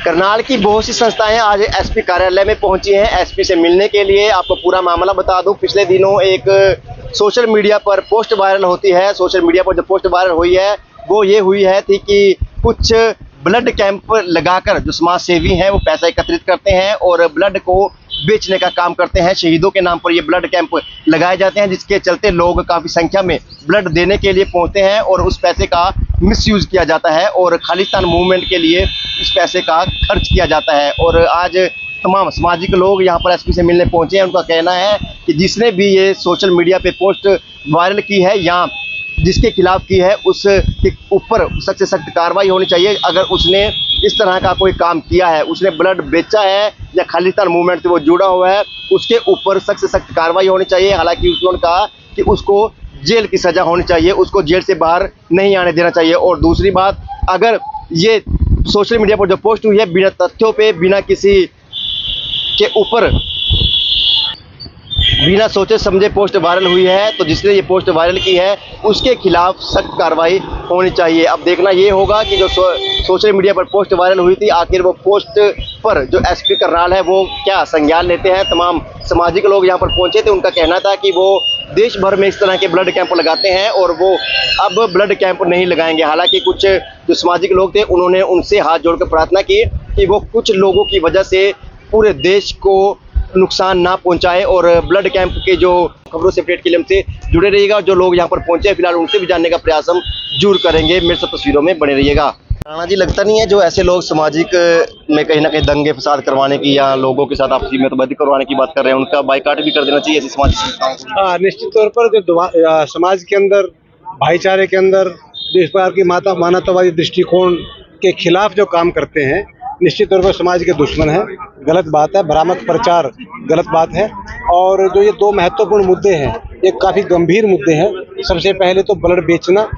करनाल की बहुत सी संस्थाएं आज एसपी कार्यालय में पहुंची हैं एसपी से मिलने के लिए। आपको पूरा मामला बता दूं, पिछले दिनों एक सोशल मीडिया पर पोस्ट वायरल होती है। सोशल मीडिया पर जो पोस्ट वायरल हुई है वो ये हुई है थी कि कुछ ब्लड कैंप लगाकर जो समाज सेवी हैं वो पैसा एकत्रित करते हैं और ब्लड को बेचने का काम करते हैं। शहीदों के नाम पर ये ब्लड कैंप लगाए जाते हैं, जिसके चलते लोग काफ़ी संख्या में ब्लड देने के लिए पहुंचते हैं और उस पैसे का मिसयूज़ किया जाता है और खालिस्तान मूवमेंट के लिए इस पैसे का खर्च किया जाता है। और आज तमाम सामाजिक लोग यहाँ पर एसपी से मिलने पहुंचे हैं। उनका कहना है कि जिसने भी ये सोशल मीडिया पे पोस्ट वायरल की है या जिसके खिलाफ की है उसके ऊपर सख्त से सख्त कार्रवाई होनी चाहिए। अगर उसने इस तरह का कोई काम किया है, उसने ब्लड बेचा है या खालिस्तान मूवमेंट से वो जुड़ा हुआ है, उसके ऊपर सख्त से सख्त कार्रवाई होनी चाहिए। हालांकि उन्होंने कहा कि उसको जेल की सज़ा होनी चाहिए, उसको जेल से बाहर नहीं आने देना चाहिए। और दूसरी बात, अगर ये सोशल मीडिया पर जो पोस्ट हुई है बिना तथ्यों पे, बिना किसी के ऊपर, बिना सोचे समझे पोस्ट वायरल हुई है, तो जिसने ये पोस्ट वायरल की है उसके खिलाफ सख्त कार्रवाई होनी चाहिए। अब देखना ये होगा कि जो सोशल मीडिया पर पोस्ट वायरल हुई थी, आखिर वो पोस्ट पर जो एसपी करनाल है वो क्या संज्ञान लेते हैं। तमाम सामाजिक लोग यहाँ पर पहुंचे थे। उनका कहना था कि वो देश भर में इस तरह के ब्लड कैंप लगाते हैं और वो अब ब्लड कैंप नहीं लगाएंगे। हालांकि कुछ जो सामाजिक लोग थे उन्होंने उनसे हाथ जोड़कर प्रार्थना की कि वो कुछ लोगों की वजह से पूरे देश को नुकसान ना पहुंचाए और ब्लड कैंप के जो खबरों से अपडेट के लिए हमसे जुड़े रहिएगा। जो लोग यहाँ पर पहुंचे हैं फिलहाल उनसे भी जानने का प्रयास हम जरूर करेंगे। मेरे साथ तस्वीरों में बने रहिएगा। राणा जी, लगता नहीं है जो ऐसे लोग सामाजिक में कहीं ना कहीं दंगे फसाद करवाने की या लोगों के साथ आपसी मतभेद करवाने की बात कर रहे हैं, उनका बाइकाट भी कर देना चाहिए ऐसी सामाजिक संस्थाओं को? निश्चित तौर पर जो समाज के अंदर, भाईचारे के अंदर जो इस प्रकार की मानवतावादी दृष्टिकोण के खिलाफ जो काम करते हैं, निश्चित तौर पर समाज के दुश्मन है। गलत बात है, भ्रामक प्रचार गलत बात है। और जो ये दो महत्वपूर्ण मुद्दे हैं, ये काफ़ी गंभीर मुद्दे हैं। सबसे पहले तो ब्लड बेचना,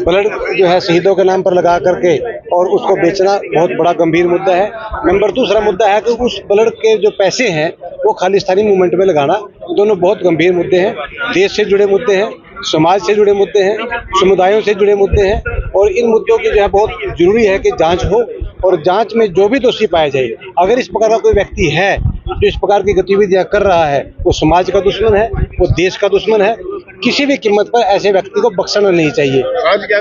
ब्लड जो है शहीदों के नाम पर लगा करके और उसको बेचना बहुत बड़ा गंभीर मुद्दा है। नंबर दूसरा मुद्दा है कि उस ब्लड के जो पैसे हैं वो खालिस्तानी मूवमेंट में लगाना, दोनों बहुत गंभीर मुद्दे हैं। देश से जुड़े मुद्दे हैं, समाज से जुड़े मुद्दे हैं, समुदायों से जुड़े मुद्दे हैं और इन मुद्दों की जो है बहुत जरूरी है कि जांच हो और जांच में जो भी दोषी पाया जाए, अगर इस प्रकार का कोई व्यक्ति है जो इस प्रकार की गतिविधियां कर रहा है, वो समाज का दुश्मन है, वो देश का दुश्मन है। किसी भी कीमत पर ऐसे व्यक्ति को बख्शना नहीं चाहिए।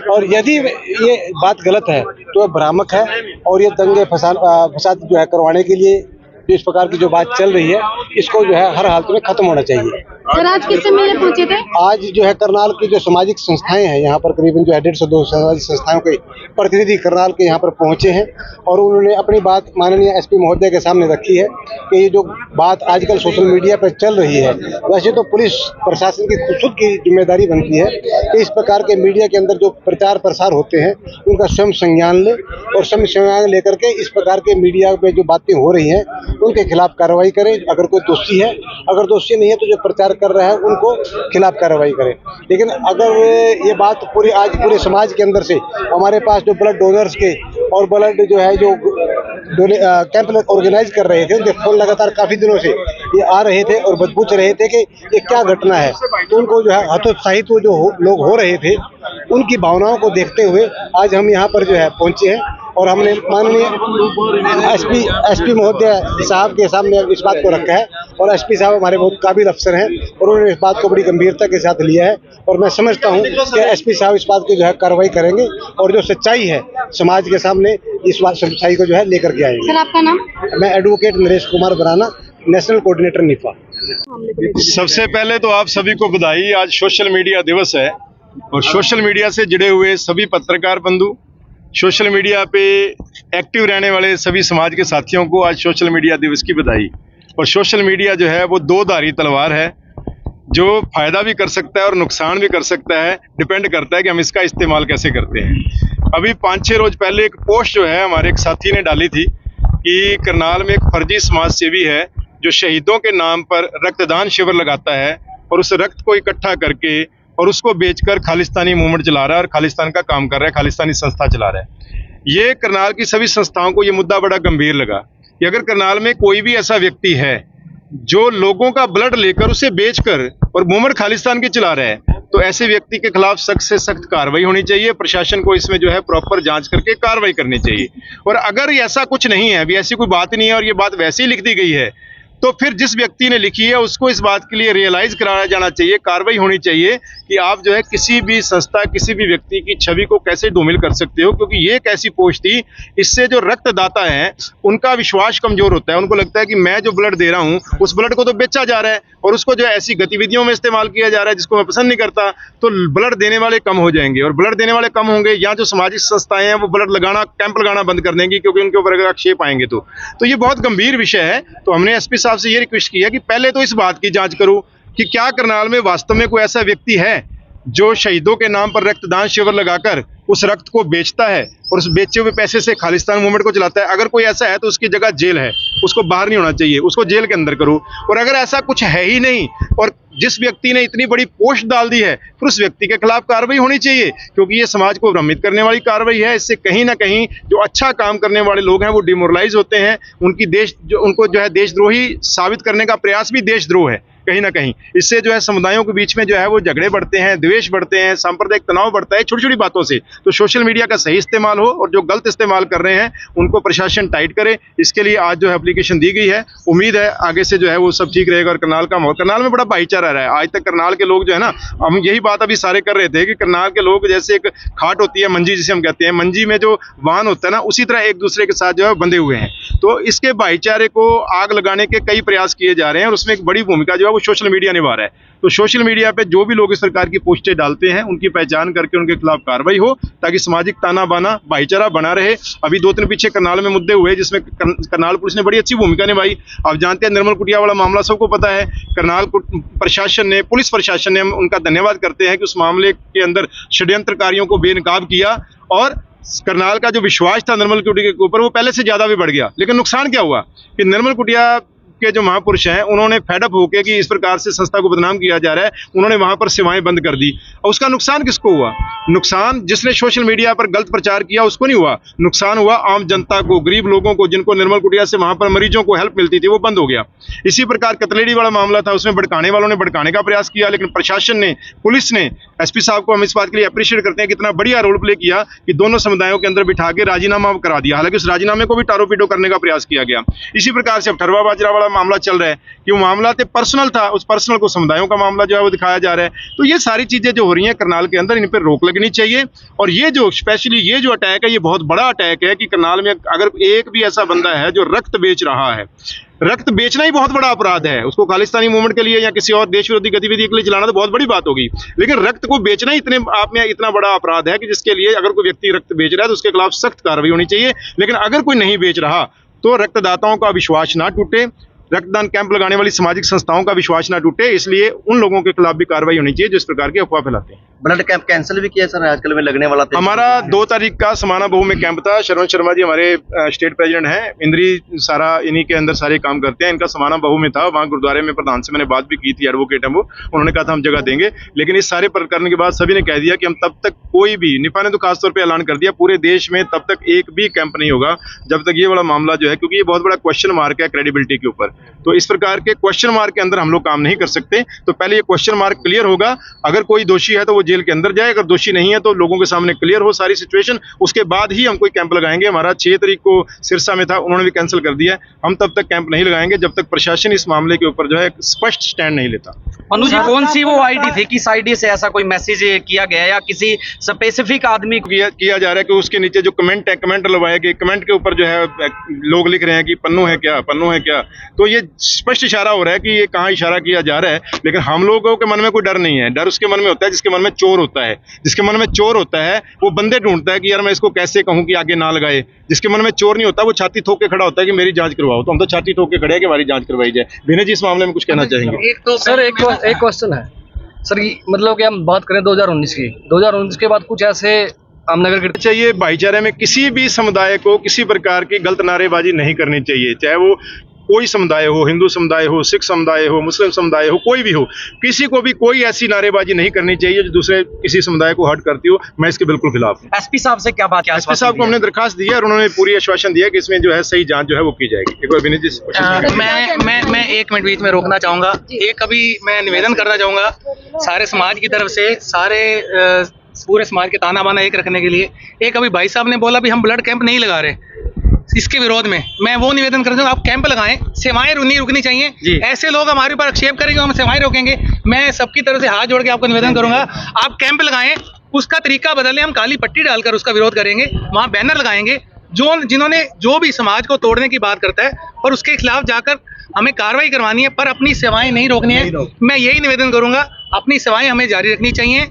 और यदि ये बात गलत है तो वह भ्रामक है और ये दंगे फसाद जो है करवाने के लिए जो इस प्रकार की जो बात चल रही है, इसको जो है हर हालत में खत्म होना चाहिए। सर, आज किससे मिलने पहुंचे थे? आज जो है करनाल की जो सामाजिक संस्थाएं हैं, यहाँ पर करीबन जो है 150-200 सामाजिक संस्थाओं के प्रतिनिधि करनाल के यहाँ पर पहुंचे हैं और उन्होंने अपनी बात माननीय एसपी महोदय के सामने रखी है कि ये जो बात आजकल सोशल मीडिया पर चल रही है, वैसे तो पुलिस प्रशासन की खुद की जिम्मेदारी बनती है कि इस प्रकार के मीडिया के अंदर जो प्रचार प्रसार होते हैं उनका स्वयं संज्ञान ले और स्वयं संज्ञान लेकर के इस प्रकार के मीडिया में जो बातें हो रही हैं उनके खिलाफ कार्रवाई करें। अगर कोई दोषी है, अगर दोषी नहीं है तो जो प्रचार कर रहा है उनको खिलाफ कार्रवाई करें। लेकिन अगर ये बात आज पूरे समाज के अंदर से हमारे पास जो ब्लड डोनर्स के और ब्लड जो है जो कैंप ऑर्गेनाइज कर रहे थे, उनके फोन लगातार काफ़ी दिनों से ये आ रहे थे और पूछ रहे थे कि ये क्या घटना है, तो उनको जो है हतोत्साहित लोग हो रहे थे। उनकी भावनाओं को देखते हुए आज हम यहाँ पर जो है पहुँचे हैं और हमने माननीय एसपी महोदय साहब के सामने इस बात को रखा है और एसपी साहब हमारे बहुत काबिल अफसर हैं और उन्होंने इस बात को बड़ी गंभीरता के साथ लिया है और मैं समझता हूं कि एसपी साहब इस बात की जो है कार्रवाई करेंगे और जो सच्चाई है समाज के सामने इस बात सच्चाई को जो है लेकर के आएंगे। सर, आपका नाम? मैं एडवोकेट नरेश कुमार बराना, नेशनल कोऑर्डिनेटर निफा। सबसे पहले तो आप सभी को बधाई। आज सोशल मीडिया दिवस है और सोशल मीडिया से जुड़े हुए सभी पत्रकार बंधु, सोशल मीडिया पे एक्टिव रहने वाले सभी समाज के साथियों को आज सोशल मीडिया दिवस की बधाई। और सोशल मीडिया जो है वो दो धारी तलवार है, जो फायदा भी कर सकता है और नुकसान भी कर सकता है। डिपेंड करता है कि हम इसका इस्तेमाल कैसे करते हैं। अभी 5-6 रोज पहले एक पोस्ट जो है हमारे एक साथी ने डाली थी कि करनाल में एक फर्जी समाज सेवी है जो शहीदों के नाम पर रक्तदान शिविर लगाता है और उस रक्त को इकट्ठा करके और उसको बेचकर खालिस्तानी मूवमेंट चला रहा है और खालिस्तान का काम कर रहा है, खालिस्तानी संस्था चला रहा है। ये करनाल की सभी संस्थाओं को ये मुद्दा बड़ा गंभीर लगा कि अगर करनाल में कोई भी ऐसा व्यक्ति है जो लोगों का ब्लड लेकर उसे बेचकर और मूवमेंट खालिस्तान की चला रहा है, तो ऐसे व्यक्ति के खिलाफ सख्त से सख्त कार्रवाई होनी चाहिए। प्रशासन को इसमें जो है प्रॉपर जांच करके कार्रवाई करनी चाहिए। और अगर ऐसा कुछ नहीं है, अभी ऐसी कोई बात नहीं है और ये बात वैसे ही लिख दी गई है, तो फिर जिस व्यक्ति ने लिखी है उसको इस बात के लिए रियलाइज कराया जाना चाहिए, कार्रवाई होनी चाहिए कि आप जो है किसी भी संस्था, किसी भी व्यक्ति की छवि को कैसे धूमिल कर सकते हो। क्योंकि ये एक ऐसी पोस्ट थी, इससे जो रक्तदाता हैं उनका विश्वास कमजोर होता है। उनको लगता है कि मैं जो ब्लड दे रहा हूं उस ब्लड को तो बेचा जा रहा है और उसको जो ऐसी गतिविधियों में इस्तेमाल किया जा रहा है जिसको मैं पसंद नहीं करता, तो ब्लड देने वाले कम हो जाएंगे। और ब्लड देने वाले कम होंगे या जो सामाजिक संस्थाएं हैं वो ब्लड लगाना, कैंप लगाना बंद कर देंगी, क्योंकि उनके ऊपर अगर आक्षेप आएंगे तो ये बहुत गंभीर विषय है। तो हमने एसपी साहब से ये रिक्वेस्ट किया कि पहले तो इस बात की जांच करो कि क्या करनाल में वास्तव में कोई ऐसा व्यक्ति है जो शहीदों के नाम पर रक्तदान शिविर लगाकर उस रक्त को बेचता है और उस बेचे हुए पैसे से खालिस्तान मूवमेंट को चलाता है। अगर कोई ऐसा है तो उसकी जगह जेल है, उसको बाहर नहीं होना चाहिए, उसको जेल के अंदर करो। और अगर ऐसा कुछ है ही नहीं और जिस व्यक्ति ने इतनी बड़ी पोस्ट डाल दी है, फिर उस व्यक्ति के खिलाफ कार्रवाई होनी चाहिए, क्योंकि ये समाज को भ्रमित करने वाली कार्रवाई है। इससे कहीं ना कहीं जो अच्छा काम करने वाले लोग हैं वो डिमोरलाइज होते हैं, उनको जो है देशद्रोही साबित करने का प्रयास भी देशद्रोह है कहीं ना कहीं। इससे जो है समुदायों के बीच में जो है वो झगड़े बढ़ते हैं, द्वेष बढ़ते हैं, सांप्रदायिक तनाव बढ़ता है छोटी छोटी बातों से। तो सोशल मीडिया का सही इस्तेमाल हो और जो गलत इस्तेमाल कर रहे हैं उनको प्रशासन टाइट करे। इसके लिए आज जो है एप्लीकेशन दी गई है। उम्मीद है आगे से जो है वो सब ठीक रहेगा। और करनाल का माहौल, करनाल में बड़ा भाईचारा रहा है आज तक। करनाल के लोग जो है ना, हम यही बात अभी सारे कर रहे थे कि करनाल के लोग जैसे एक खाट होती है मंजी जिसे हम कहते हैं, मंजी में जो वाहन होता है ना, उसी तरह एक दूसरे के साथ जो है बंधे हुए हैं। तो इसके भाईचारे को आग लगाने के कई प्रयास किए जा रहे हैं और उसमें एक बड़ी भूमिका जो है वो सोशल मीडिया निभा रहा है। तो सोशल मीडिया पे जो भी लोग इस प्रकार की पोस्टें डालते हैं उनकी पहचान करके उनके खिलाफ कार्रवाई हो, ताकि सामाजिक ताना बाना, भाईचारा बना रहे। अभी 2-3 पीछे करनाल में मुद्दे हुए जिसमें करनाल पुलिस ने बड़ी अच्छी भूमिका निभाई। आप जानते हैं निर्मल कुटिया वाला मामला सबको पता है। करनाल प्रशासन ने, पुलिस प्रशासन ने, हम उनका धन्यवाद करते हैं कि उस मामले के अंदर षड्यंत्रकारियों को बेनकाब किया और करनाल का जो विश्वास था निर्मल कुटिया के ऊपर वो पहले से ज्यादा भी बढ़ गया। लेकिन नुकसान क्या हुआ कि निर्मल कुटिया के जो महापुरुष हैं उन्होंने फेडअप होकर कि इस प्रकार से संस्था को बदनाम किया जा रहा है, उन्होंने वहां पर सेवाएं बंद कर दी। और उसका नुकसान किसको हुआ? नुकसान जिसने सोशल मीडिया पर गलत प्रचार किया उसको नहीं हुआ, नुकसान हुआ आम जनता को, गरीब लोगों को, जिनको निर्मल कुटिया से वहां पर मरीजों को हेल्प मिलती थी, वो बंद हो गया। इसी प्रकार कतलेड़ी वाला मामला था, उसमें भड़काने वालों ने भड़काने का प्रयास किया, लेकिन प्रशासन ने, पुलिस ने, एसपी साहब को हम इस बात के लिए अप्रिशिएट करते हैं कि इतना बढ़िया रोल प्ले किया कि दोनों समुदायों के अंदर बिठा के राजीनामा करा दिया। हालांकि उस राजीनामे को भी टारो पीटो करने का प्रयास किया गया। इसी प्रकार से अब ठरवा बाजरा वाला मामला चल रहा है कि वो मामला तो पर्सनल था, उस पर्सनल को समुदायों का मामला जो है वो दिखाया जा रहा है। तो ये सारी चीजें जो हो रही हैं करनाल के अंदर, इन पर रोक लगनी चाहिए। और ये जो स्पेशली ये जो अटैक है, ये बहुत बड़ा अटैक है कि करनाल में अगर एक भी ऐसा बंदा है जो रक्त बेच रहा है, रक्त बेचना ही बहुत बड़ा अपराध है, उसको खालिस्तानी मूवमेंट के लिए या किसी और देश विरोधी गतिविधि के लिए चलाना तो बहुत बड़ी बात होगी, लेकिन रक्त को बेचना ही इतने आप में इतना बड़ा अपराध है कि जिसके लिए अगर कोई व्यक्ति रक्त बेच रहा है तो उसके खिलाफ सख्त कार्रवाई होनी चाहिए। लेकिन अगर कोई नहीं बेच रहा तो रक्तदाताओं का विश्वास ना टूटे, रक्तदान कैंप लगाने वाली सामाजिक संस्थाओं का विश्वास ना टूटे, इसलिए उन लोगों के खिलाफ भी कार्रवाई होनी चाहिए जो इस प्रकार की अफवाह फैलाते हैं। ब्लड कैंप कैंसिल भी किया सर, आजकल में लगने वाला था। हमारा 2 तारीख का समाना बहू में कैंप था। श्रवण शर्मा जी हमारे स्टेट प्रेसिडेंट हैं, इंद्री सारा इन्हीं के अंदर सारे काम करते हैं। इनका समाना बहू में था, वहाँ गुरुद्वारे में प्रधान से मैंने बात भी की थी, एडवोकेट हैं वो, उन्होंने कहा था हम जगह देंगे। लेकिन इस सारे प्रकरण के बाद सभी ने कह दिया कि हम तब तक कोई भी, निपा ने तो खासतौर पर ऐलान कर दिया पूरे देश में तब तक एक भी कैंप नहीं होगा जब तक ये वाला मामला जो है, क्योंकि ये बहुत बड़ा क्वेश्चन मार्क है क्रेडिबिलिटी के ऊपर। तो इस प्रकार के क्वेश्चन मार्क के अंदर हम लोग काम नहीं कर सकते। तो पहले ये क्वेश्चन मार्क क्लियर होगा, अगर कोई दोषी है तो वो जेल के अंदर जाए, अगर दोषी नहीं है तो लोगों के सामने क्लियर हो सारी सिचुएशन, उसके बाद ही हम कोई कैंप लगाएंगे। हमारा 6 तारीख को सिरसा में था, उन्होंने भी कैंसिल कर दिया। हम तब तक कैंप नहीं लगाएंगे जब तक प्रशासन इस मामले के ऊपर जो है स्पष्ट स्टैंड नहीं लेता। मनु जी, कौन सी वो आईडी थी, किस आईडी से ऐसा कोई मैसेज किया गया या किसी स्पेसिफिक आदमी को किया जा रहा है कि उसके नीचे जो कमेंट है, कमेंट लगवाए गए, कमेंट के ऊपर जो है लोग लिख रहे हैं कि पन्नू है क्या, पन्नू है क्या। तो ये स्पष्ट इशारा हो रहा है कि ये कहाँ इशारा किया जा रहा है। लेकिन हम लोगों के मन में कोई डर नहीं है, डर उसके मन में होता है जिसके मन में चोर होता है। जिसके मन में चोर होता है वो बंदे ढूंढता है कि यार मैं इसको कैसे कहूं कि आगे ना लगाए। जिसके मन में चोर नहीं होता वो छाती ठोक के खड़ा होता है कि मेरी जांच करवाओ। तो हम तो छाती ठोक के खड़े हैं कि हमारी जांच करवाई जाए। विनय जी इस मामले में कुछ कहना चाहेंगे? सर एक क्वेश्चन है सर, मतलब कि हम बात करें 2019 की, 2019 के बाद कुछ ऐसे आमनगर के चाहिए, भाईचारे में किसी भी समुदाय को किसी प्रकार की गलत नारेबाजी नहीं करनी चाहिए, चाहे वो कोई समुदाय हो, हिंदू समुदाय हो, सिख समुदाय हो, मुस्लिम समुदाय हो, कोई भी हो, किसी को भी कोई ऐसी नारेबाजी नहीं करनी चाहिए जो दूसरे किसी समुदाय को हर्ट करती हो। मैं इसके बिल्कुल खिलाफ हूँ। एसपी साहब से क्या बात, एसपी साहब को हमने दरखास्त दी है और उन्होंने पूरी आश्वासन दिया कि इसमें जो है सही जांच जो है वो की जाएगी। एक बार विनीत जी मैं 1 मिनट बीच में रोकना चाहूंगा। एक अभी मैं निवेदन करना चाहूंगा सारे समाज की तरफ से, सारे पूरे समाज के ताना बाना एक रखने के लिए। एक अभी भाई साहब ने बोला भी हम ब्लड कैंप नहीं लगा रहे, इसके विरोध में मैं वो निवेदन करना चाहूंगा, आप कैंप लगाएं, सेवाएं नहीं रुकनी चाहिए। ऐसे लोग हमारे ऊपर आक्षेप करेंगे, हम सेवाएं रोकेंगे। मैं सबकी तरफ से हाथ जोड़ के आपको निवेदन करूंगा, आप कैंप लगाएं, उसका तरीका बदलें, हम काली पट्टी डालकर उसका विरोध करेंगे, वहां बैनर लगाएंगे। जिन्होंने जो भी समाज को तोड़ने की बात करता है और उसके खिलाफ जाकर हमें कार्रवाई करवानी है, पर अपनी सेवाएं नहीं रोकनी है। मैं यही निवेदन करूंगा, अपनी सेवाएं हमें जारी रखनी चाहिए।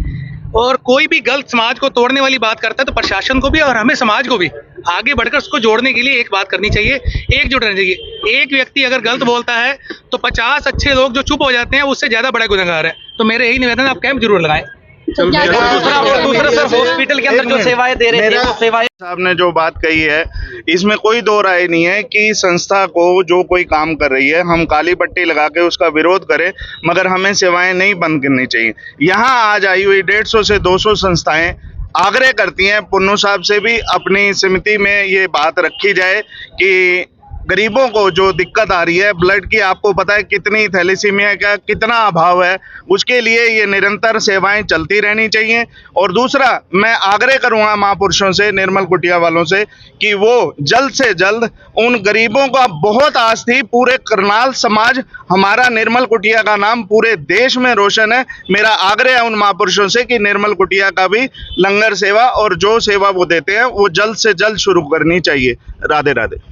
और कोई भी गलत समाज को तोड़ने वाली बात करता है तो प्रशासन को भी और हमें समाज को भी आगे बढ़कर उसको जोड़ने के लिए एक बात करनी चाहिए, एकजुट रहना चाहिए। एक व्यक्ति अगर गलत बोलता है तो 50 अच्छे लोग जो चुप हो जाते हैं उससे ज्यादा बड़ा गुनहगार है। तो मेरे यही निवेदन, आप कैंप जरूर लगाएं। दूसरा सर, हॉस्पिटल के अंदर जो सेवाएं दे रहे थे वो सेवाएं साहब ने जो बात कही है इसमें कोई दो राय नहीं है कि संस्था को जो कोई काम कर रही है हम काली पट्टी लगा के उसका विरोध करें, मगर हमें सेवाएं नहीं बंद करनी चाहिए। यहाँ आज आई हुई 150 से 200 संस्थाएं आग्रह करती हैं पुन्नू साहब से भी अपनी समिति में ये बात रखी जाए कि गरीबों को जो दिक्कत आ रही है ब्लड की, आपको पता है कितनी थैलेसीमिया का कितना अभाव है, उसके लिए ये निरंतर सेवाएं चलती रहनी चाहिए। और दूसरा, मैं आग्रह करूंगा महापुरुषों से, निर्मल कुटिया वालों से, कि वो जल्द से जल्द उन गरीबों का बहुत आस थी, पूरे करनाल समाज, हमारा निर्मल कुटिया का नाम पूरे देश में रोशन है। मेरा आग्रह है उन महापुरुषों से कि निर्मल कुटिया का भी लंगर सेवा और जो सेवा वो देते हैं वो जल्द से जल्द शुरू करनी चाहिए। राधे राधे।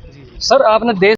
सर आपने देश